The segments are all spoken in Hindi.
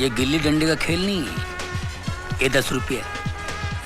ये गिल्ली डंडे का खेल नहीं है, ये 10 रुपये।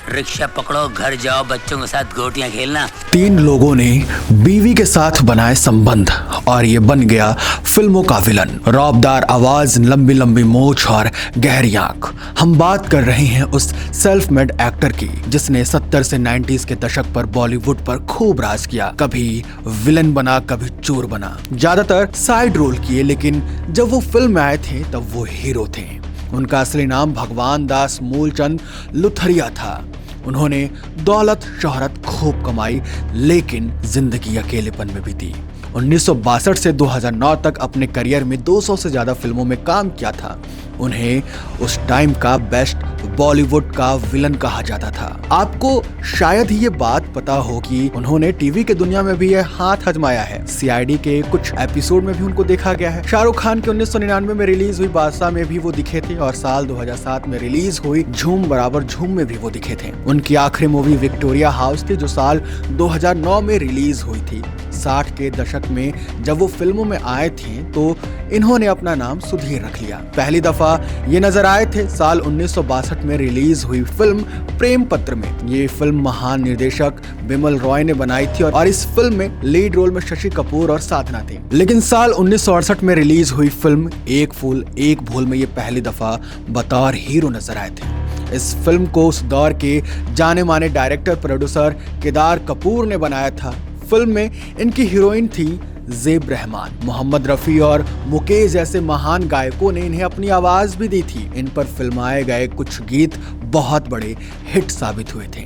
रिक्शा पकड़ो, घर जाओ, बच्चों के साथ गोटियां खेलना। 3 लोगों ने बीवी के साथ बनाए संबंध और ये बन गया फिल्मों का विलन। रौबदार आवाज, लंबी लंबी मूंछ और गहरी आंख। हम बात कर रहे हैं उस सेल्फ मेड एक्टर की जिसने 70 से 90s के दशक पर बॉलीवुड पर खूब राज किया। कभी विलन बना, कभी चोर बना, ज्यादातर साइड रोल किए, लेकिन जब वो फिल्म में आए थे तब वो हीरो थे। उनका असली नाम भगवान दास मूलचंद लुथरिया था। उन्होंने दौलत शोहरत खूब कमाई, लेकिन जिंदगी अकेलेपन में बीती। 1962 से 2009 तक अपने करियर में 200 से ज्यादा फिल्मों में काम किया था। उन्हें उस टाइम का बेस्ट बॉलीवुड का विलन कहा जाता था। आपको शायद ही ये बात पता हो कि उन्होंने टीवी के दुनिया में भी ये हाथ आजमाया है। सीआईडी के कुछ एपिसोड में भी उनको देखा गया है। शाहरुख खान के 1999 में रिलीज हुई बादशाह में भी वो दिखे थे और साल 2007 में रिलीज हुई झूम बराबर झूम में भी वो दिखे थे। उनकी आखिरी मूवी विक्टोरिया हाउस थी जो साल 2009 में रिलीज हुई थी। 60 के दशक में जब वो फिल्मों में आए थे तो इन्होंने अपना नाम सुधीर रख लिया। पहली दफा ये नजर आए थे साल 1962 में रिलीज हुई फिल्म प्रेम पत्र में। ये फिल्म महान निर्देशक बिमल रॉय ने बनाई थी और इस फिल्म में लीड रोल में शशि कपूर और साधना थी। लेकिन साल 1968 में रिलीज हुई फिल्म एक फूल एक भूल में ये पहली दफा बतौर हीरो नजर आए थे। इस फिल्म को उस दौर के जाने माने डायरेक्टर प्रोड्यूसर केदार कपूर ने बनाया था। फिल्म में इनकी हीरोइन थी ज़ेब रहमान। मोहम्मद रफी और मुकेश जैसे महान गायकों ने इन्हें अपनी आवाज भी दी थी। इन पर फिल्माए गए कुछ गीत बहुत बड़े हिट साबित हुए थे,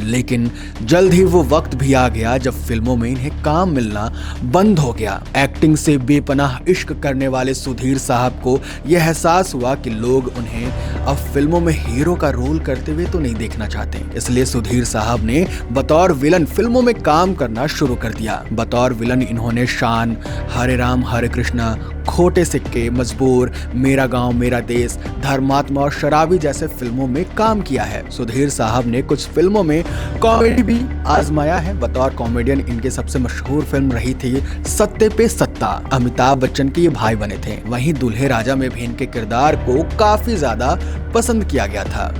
लेकिन जल्द ही वो वक्त भी आ गया जब फिल्मों में इन्हें काम मिलना बंद हो गया। एक्टिंग से बेपनाह इश्क करने वाले सुधीर साहब को यह एहसास हुआ कि लोग उन्हें अब फिल्मों में हीरो का रोल करते हुए तो नहीं देखना चाहते। इसलिए सुधीर साहब ने बतौर विलन फिल्मों में काम करना शुरू कर दिया। बतौर विलन इन्होंने शान, हरे राम हरे कृष्णा, खोटे सिक्के, मजबूर, मेरा गांव मेरा देश, धर्मात्मा और शराबी जैसे फिल्मों में काम किया है। सुधीर साहब ने कुछ फिल्मों में कॉमेडी भी आजमाया है। बतौर कॉमेडियन इनके सबसे मशहूर फिल्म रही थी सत्ते पे सत्ता। अमिताभ बच्चन के ये भाई बने थे। वहीं दूल्हे राजा में भी इनके किरदार को काफी ज्यादा पसंद किया गया था।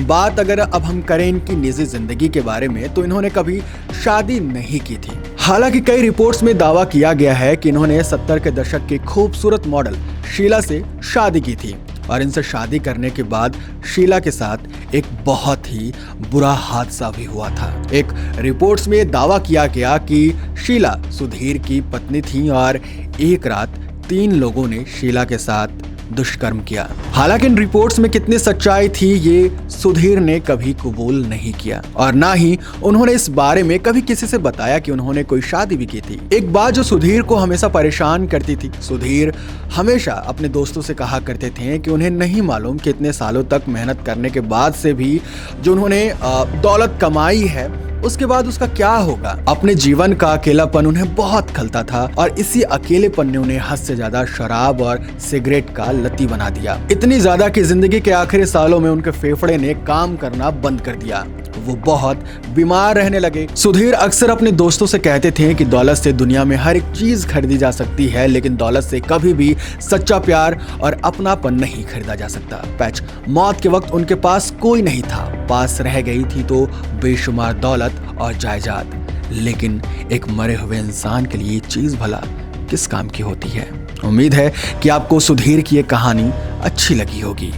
बात अगर अब हम करें इनकी निजी जिंदगी के बारे में तो इन्होंने कभी शादी नहीं की थी। हालांकि कई रिपोर्ट्स में दावा किया गया है कि इन्होंने 70 के दशक की खूबसूरत मॉडल शीला से शादी की थी और इनसे शादी करने के बाद शीला के साथ एक बहुत ही बुरा हादसा भी हुआ था। एक रिपोर्ट्स में दावा किया गया कि शीला सुधीर की पत्नी थी और एक रात 3 लोगों ने शीला के साथ दुष्कर्म किया। हालांकि इन रिपोर्ट्स में कितनी सच्चाई थी ये सुधीर ने कभी कबूल नहीं किया और ना ही उन्होंने इस बारे में कभी किसी से बताया कि उन्होंने कोई शादी भी की थी। एक बात जो सुधीर को हमेशा परेशान करती थी, सुधीर हमेशा अपने दोस्तों से कहा करते थे कि उन्हें नहीं मालूम कि इतने सालों तक मेहनत करने के बाद से भी जो उन्होंने दौलत कमाई है उसके बाद उसका क्या होगा। अपने जीवन का अकेलापन उन्हें बहुत खलता था और इसी अकेलेपन ने उन्हें हद से ज्यादा शराब और सिगरेट का लती बना दिया। इतनी ज्यादा कि जिंदगी के आखिरी सालों में उनके फेफड़े ने काम करना बंद कर दिया। वो बहुत बीमार रहने लगे। सुधीर अक्सर अपने दोस्तों से कहते थे कि दौलत से दुनिया में हर एक चीज खरीदी जा सकती है, लेकिन दौलत से कभी भी सच्चा प्यार और अपनापन नहीं खरीदा जा सकता। पैच मौत के वक्त उनके पास कोई नहीं था। पास रह गई थी तो बेशुमार दौलत और जायदाद, लेकिन एक मरे हुए इंसान के लिए चीज भला किस काम की होती है। उम्मीद है कि आपको सुधीर की ये कहानी अच्छी लगी होगी।